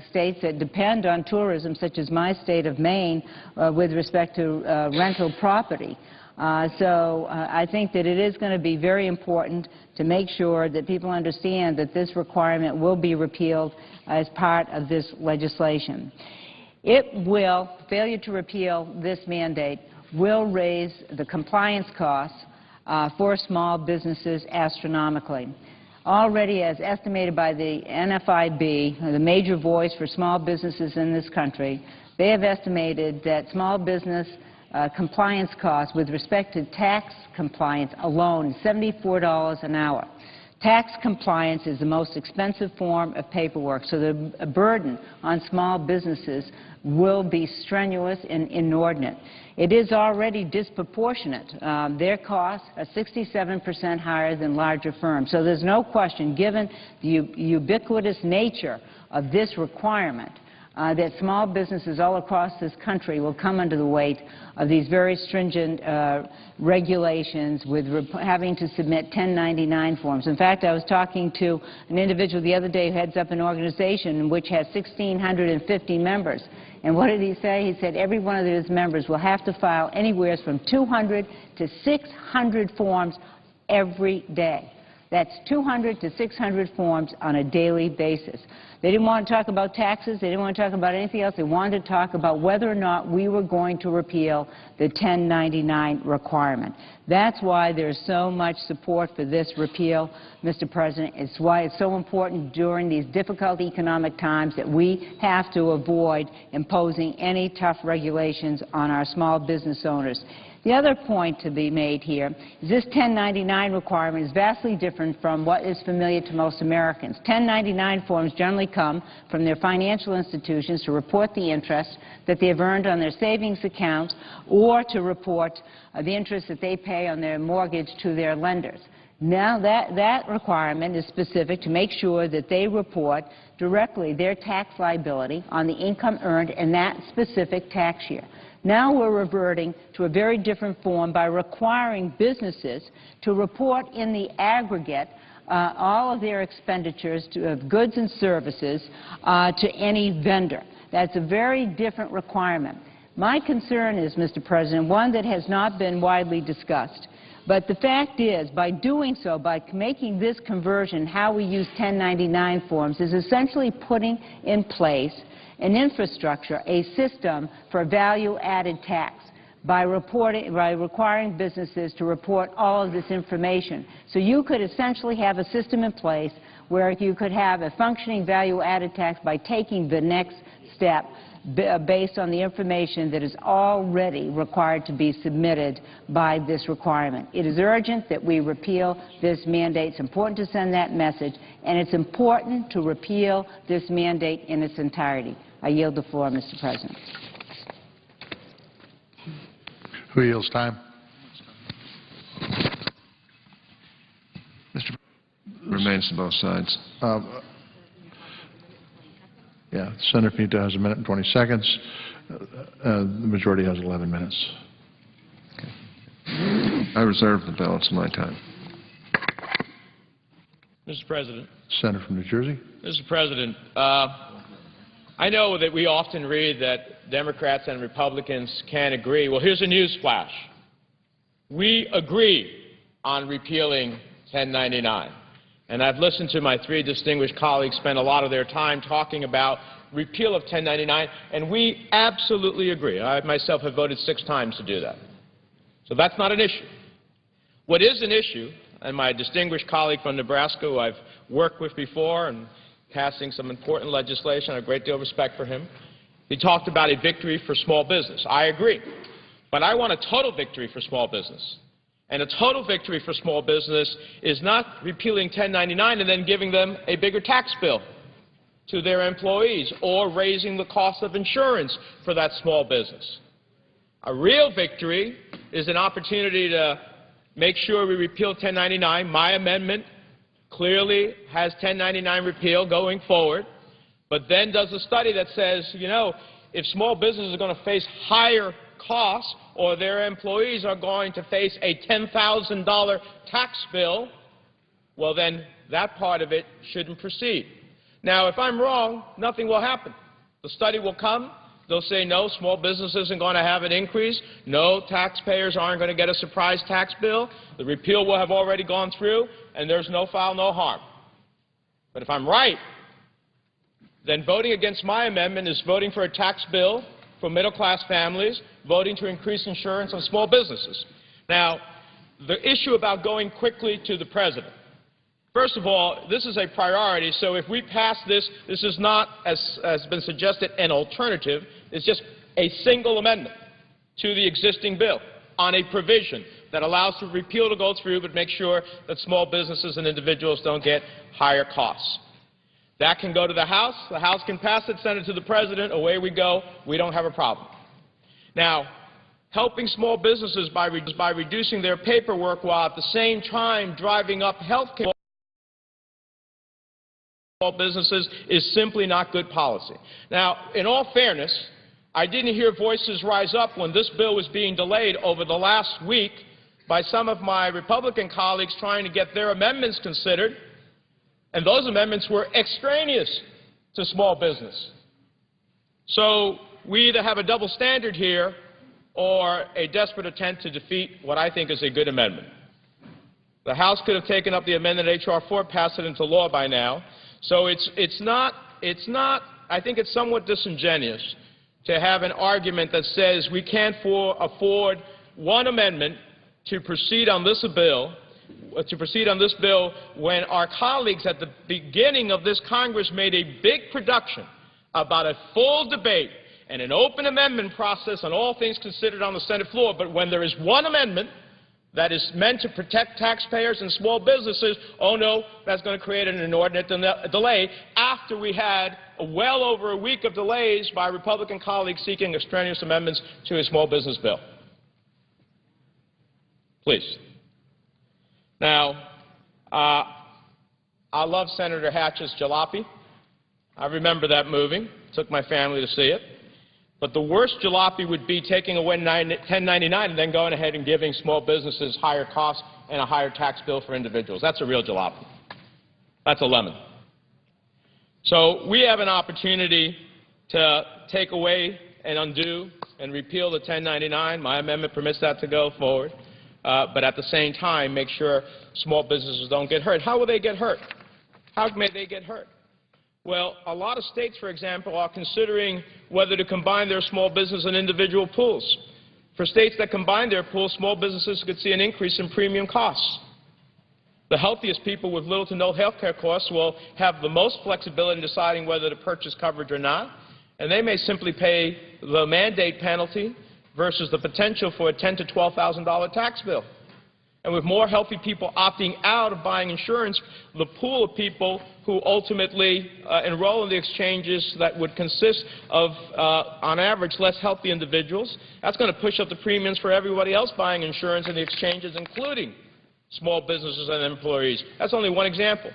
states that depend on tourism, such as my state of Maine, with respect to rental property. So I think that it is going to be very important to make sure that people understand that this requirement will be repealed as part of this legislation. Failure to repeal this mandate will raise the compliance costs for small businesses astronomically. Already, as estimated by the NFIB, the major voice for small businesses in this country, they have estimated that small business compliance costs with respect to tax compliance alone is $74 an hour. Tax compliance is the most expensive form of paperwork, so the burden on small businesses will be strenuous and inordinate. It is already disproportionate. Their costs are 67% higher than larger firms. So there's no question, given the ubiquitous nature of this requirement, that small businesses all across this country will come under the weight of these very stringent regulations with having to submit 1099 forms. In fact, I was talking to an individual the other day who heads up an organization which has 1,650 members. And what did he say? He said every one of his members will have to file anywhere from 200 to 600 forms every day. That's 200 to 600 forms on a daily basis. They didn't want to talk about taxes. They didn't want to talk about anything else. They wanted to talk about whether or not we were going to repeal the 1099 requirement. That's why there's so much support for this repeal, Mr. President. It's why it's so important during these difficult economic times that we have to avoid imposing any tough regulations on our small business owners. The other point to be made here is this 1099 requirement is vastly different from what is familiar to most Americans. 1099 forms generally come from their financial institutions to report the interest that they have earned on their savings accounts or to report the interest that they pay on their mortgage to their lenders. Now that requirement is specific to make sure that they report directly their tax liability on the income earned in that specific tax year. Now we're reverting to a very different form by requiring businesses to report in the aggregate all of their expenditures of goods and services to any vendor. That's a very different requirement. My concern is, Mr. President, one that has not been widely discussed. But the fact is, by doing so, by making this conversion, how we use 1099 forms, is essentially putting in place an infrastructure, a system for value-added tax by requiring businesses to report all of this information. So you could essentially have a system in place where you could have a functioning value-added tax by taking the next step based on the information that is already required to be submitted by this requirement. It is urgent that we repeal this mandate. It's important to send that message, and it's important to repeal this mandate in its entirety. I yield the floor, Mr. President. Who yields time? Mr. Remains to both sides. Yeah, Senator Pinto has 1 minute and 20 seconds. The majority has 11 minutes. I reserve the balance of my time. Mr. President. Senator from New Jersey. Mr. President, I know that we often read that Democrats and Republicans can't agree. Well, here's a news flash. We agree on repealing 1099. And I've listened to my three distinguished colleagues spend a lot of their time talking about repeal of 1099, and we absolutely agree. I myself have voted 6 times to do that. So that's not an issue. What is an issue, and my distinguished colleague from Nebraska, who I've worked with before and passing some important legislation, I have a great deal of respect for him, he talked about a victory for small business. I agree. But I want a total victory for small business. And a total victory for small business is not repealing 1099 and then giving them a bigger tax bill to their employees or raising the cost of insurance for that small business. A real victory is an opportunity to make sure we repeal 1099. My amendment clearly has 1099 repeal going forward, but then does a study that says, you know, if small businesses are going to face higher costs or their employees are going to face a $10,000 tax bill, well, then that part of it shouldn't proceed. Now, if I'm wrong, nothing will happen. The study will come. They'll say, no, small business isn't going to have an increase. No, taxpayers aren't going to get a surprise tax bill. The repeal will have already gone through, and there's no foul, no harm. But if I'm right, then voting against my amendment is voting for a tax bill for middle-class families, voting to increase insurance on small businesses. Now, the issue about going quickly to the President. First of all, this is a priority, so if we pass this, this is not, as has been suggested, an alternative. It's just a single amendment to the existing bill on a provision that allows the repeal to go through but make sure that small businesses and individuals don't get higher costs. That can go to the House. The House can pass it, send it to the President. Away we go. We don't have a problem. Now, helping small businesses by reducing their paperwork while at the same time driving up health care for small businesses is simply not good policy. Now, in all fairness, I didn't hear voices rise up when this bill was being delayed over the last week by some of my Republican colleagues trying to get their amendments considered. And those amendments were extraneous to small business. So we either have a double standard here or a desperate attempt to defeat what I think is a good amendment. The House could have taken up the amendment H.R. 4, passed it into law by now. So it's not, I think it's somewhat disingenuous to have an argument that says we can't afford one amendment to proceed on this bill when our colleagues at the beginning of this Congress made a big production about a full debate and an open amendment process on all things considered on the Senate floor. But when there is one amendment that is meant to protect taxpayers and small businesses, oh no, that's going to create an inordinate delay after we had well over a week of delays by Republican colleagues seeking extraneous amendments to a small business bill. Please. Now, I love Senator Hatch's jalopy. I remember that movie. Took my family to see it. But the worst jalopy would be taking away 1099 and then going ahead and giving small businesses higher costs and a higher tax bill for individuals. That's a real jalopy. That's a lemon. So we have an opportunity to take away and undo and repeal the 1099. My amendment permits that to go forward. But at the same time, make sure small businesses don't get hurt. How will they get hurt? How may they get hurt? Well, a lot of states, for example, are considering whether to combine their small business and individual pools. For states that combine their pools, small businesses could see an increase in premium costs. The healthiest people with little to no health care costs will have the most flexibility in deciding whether to purchase coverage or not, and they may simply pay the mandate penalty versus the potential for a $10,000 to $12,000 tax bill. And with more healthy people opting out of buying insurance, the pool of people who ultimately enroll in the exchanges that would consist of, on average, less healthy individuals, that's going to push up the premiums for everybody else buying insurance in the exchanges, including small businesses and employees. That's only one example.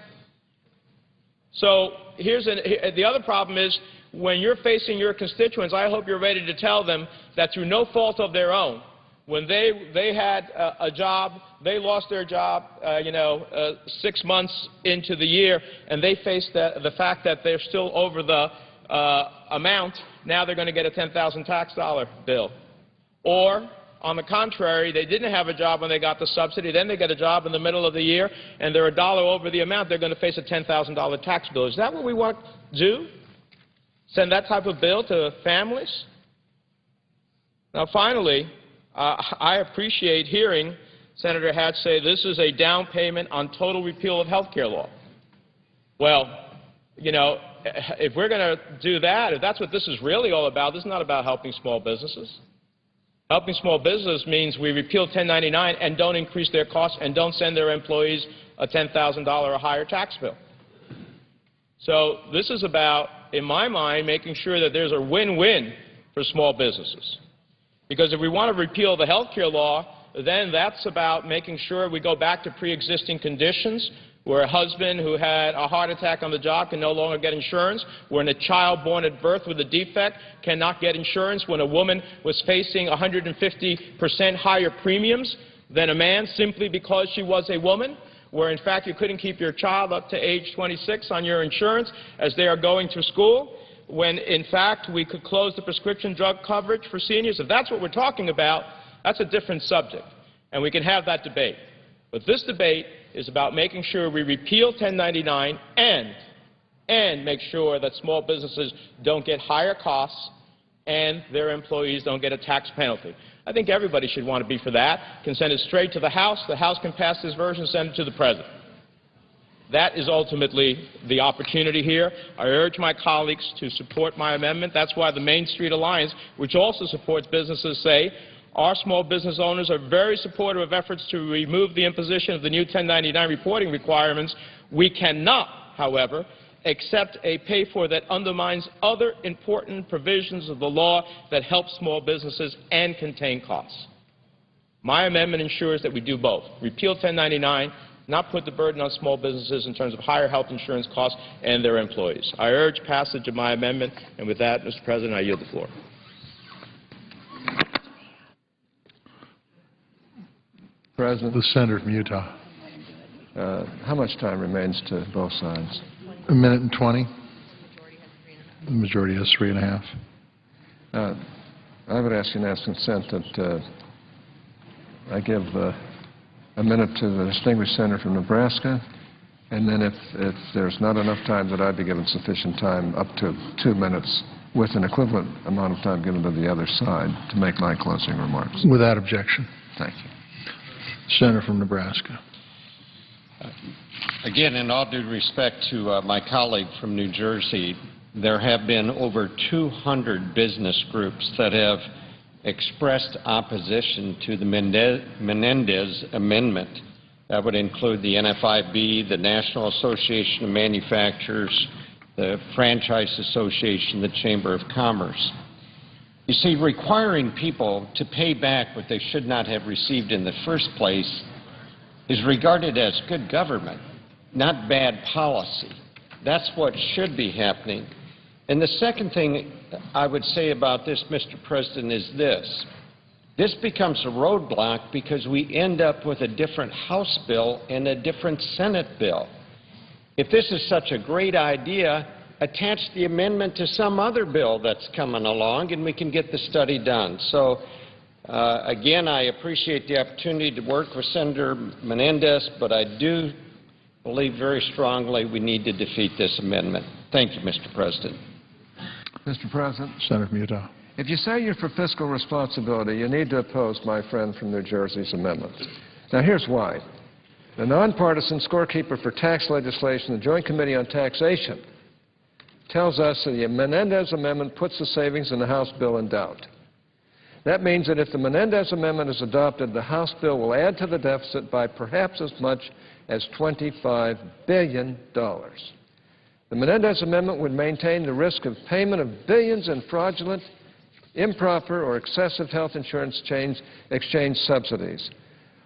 So the other problem is, when you're facing your constituents, I hope you're ready to tell them that through no fault of their own, when they had a job, they lost their job, 6 months into the year, and they faced the fact that they're still over the amount, now they're going to get a $10,000 tax dollar bill. Or, on the contrary, they didn't have a job when they got the subsidy, then they get a job in the middle of the year, and they're $1 over the amount, they're going to face a $10,000 tax bill. Is that what we want to do? Send that type of bill to families? Now, finally, I appreciate hearing Senator Hatch say this is a down payment on total repeal of health care law. Well, you know, if we're going to do that, if that's what this is really all about, this is not about helping small businesses. Helping small business means we repeal 1099 and don't increase their costs and don't send their employees a $10,000 or higher tax bill. So this is about, in my mind, making sure that there's a win-win for small businesses. Because if we want to repeal the health care law, then that's about making sure we go back to pre-existing conditions, where a husband who had a heart attack on the job can no longer get insurance, when a child born at birth with a defect cannot get insurance, when a woman was facing 150% higher premiums than a man simply because she was a woman, where in fact you couldn't keep your child up to age 26 on your insurance as they are going to school, when in fact we could close the prescription drug coverage for seniors. If that's what we're talking about, that's a different subject, and we can have that debate. But this debate is about making sure we repeal 1099 and make sure that small businesses don't get higher costs and their employees don't get a tax penalty. I think everybody should want to be for that. Can send it straight to the House. The House can pass this version and send it to the President. That is ultimately the opportunity here. I urge my colleagues to support my amendment. That's why the Main Street Alliance, which also supports businesses, say our small business owners are very supportive of efforts to remove the imposition of the new 1099 reporting requirements. We cannot, however, accept a pay-for that undermines other important provisions of the law that help small businesses and contain costs. My amendment ensures that we do both. Repeal 1099, not put the burden on small businesses in terms of higher health insurance costs and their employees. I urge passage of my amendment, and with that, Mr. President, I yield the floor. President, The senator from Utah. how much time remains to both sides? A minute and 20. The majority has 3.5. I would ask unanimous consent that I give a minute to the distinguished senator from Nebraska, and then if there's not enough time, that I'd be given sufficient time, up to 2 minutes, with an equivalent amount of time given to the other side to make my closing remarks. Without objection. Thank you. Senator from Nebraska. Again, in all due respect to my colleague from New Jersey, there have been over 200 business groups that have expressed opposition to the Menendez Amendment. That would include the NFIB, the National Association of Manufacturers, the Franchise Association, the Chamber of Commerce. You see, requiring people to pay back what they should not have received in the first place is regarded as good government, not bad policy. That's what should be happening. And the second thing I would say about this, Mr. President, is this. This becomes a roadblock because we end up with a different House bill and a different Senate bill. If this is such a great idea, attach the amendment to some other bill that's coming along and we can get the study done. So, again, I appreciate the opportunity to work with Senator Menendez, but I do believe very strongly we need to defeat this amendment. Thank you, Mr. President. Mr. President, Senator from Utah. if you say you're for fiscal responsibility, you need to oppose my friend from New Jersey's amendment. Now, here's why. The nonpartisan scorekeeper for tax legislation, the Joint Committee on Taxation, tells us that the Menendez Amendment puts the savings in the House bill in doubt. That means that if the Menendez Amendment is adopted, the House bill will add to the deficit by perhaps as much as $25 billion. The Menendez Amendment would maintain the risk of payment of billions in fraudulent, improper, or excessive health insurance exchange subsidies.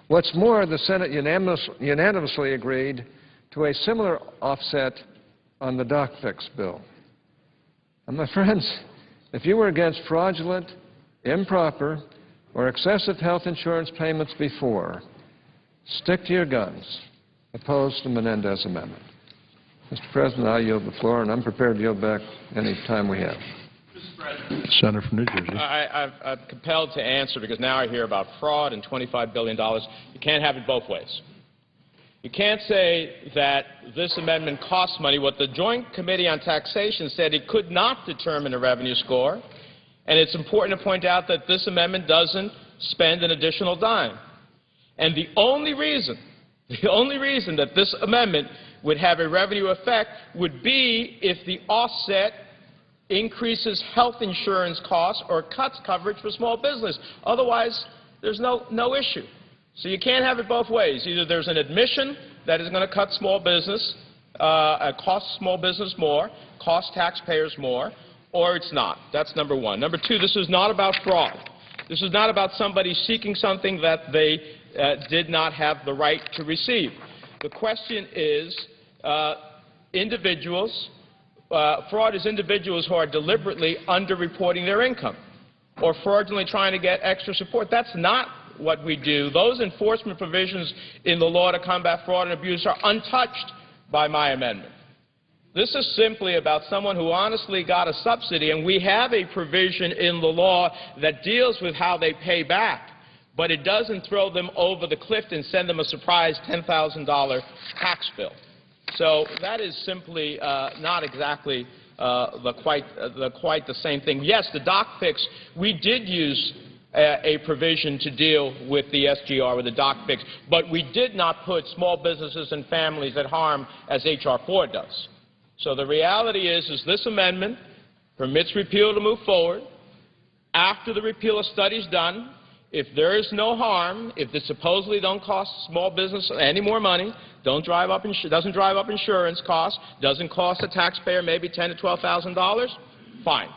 What's more, the Senate unanimously agreed to a similar offset on the DocFix bill. And my friends, if you were against fraudulent, improper, or excessive health insurance payments before, stick to your guns. Oppose the Menendez Amendment. Mr. President, I yield the floor, and I'm prepared to yield back any time we have. Senator from New Jersey. I'm compelled to answer because now I hear about fraud and $25 billion. You can't have it both ways. You can't say that this amendment costs money. What the Joint Committee on Taxation said, it could not determine a revenue score. And it's important to point out that this amendment doesn't spend an additional dime. And the only reason that this amendment would have a revenue effect would be if the offset increases health insurance costs or cuts coverage for small business. Otherwise, there's no issue. So you can't have it both ways. Either there's an admission that is going to cut small business, cost small business more, cost taxpayers more, or it's not. That's number one. Number two, this is not about fraud. This is not about somebody seeking something that they did not have the right to receive. The question is individuals. Fraud is individuals who are deliberately underreporting their income or fraudulently trying to get extra support. That's not what we do. Those enforcement provisions in the law to combat fraud and abuse are untouched by my amendment. This is simply about someone who honestly got a subsidy, and we have a provision in the law that deals with how they pay back, but it doesn't throw them over the cliff and send them a surprise $10,000 tax bill. So that is simply not exactly quite the same thing. Yes, the doc fix, we did use a provision to deal with the SGR, with the doc fix, but we did not put small businesses and families at harm as H.R. 4 does. So the reality is this amendment permits repeal to move forward. After the repeal study is done, if there is no harm, if it supposedly don't cost small business any more money, doesn't drive up insurance costs, doesn't cost the taxpayer maybe $10,000 to $12,000, fine.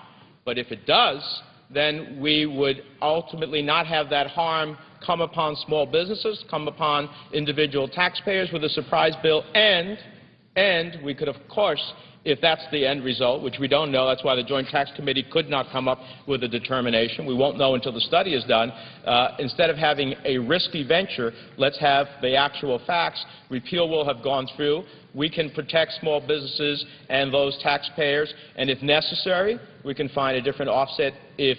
But if it does, then we would ultimately not have that harm come upon small businesses, come upon individual taxpayers with a surprise bill, and we could, of course, if that's the end result, which we don't know, that's why the Joint Tax Committee could not come up with a determination. We won't know until the study is done. Instead of having a risky venture, let's have the actual facts. Repeal will have gone through. We can protect small businesses and those taxpayers, and if necessary, we can find a different offset if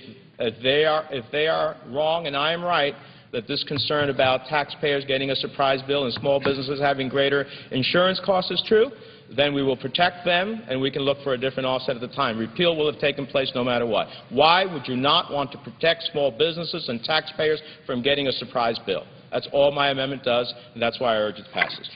they are wrong and I am right, that this concern about taxpayers getting a surprise bill and small businesses having greater insurance costs is true, then we will protect them and we can look for a different offset at the time. Repeal will have taken place no matter what. Why would you not want to protect small businesses and taxpayers from getting a surprise bill? That's all my amendment does, and that's why I urge its passage.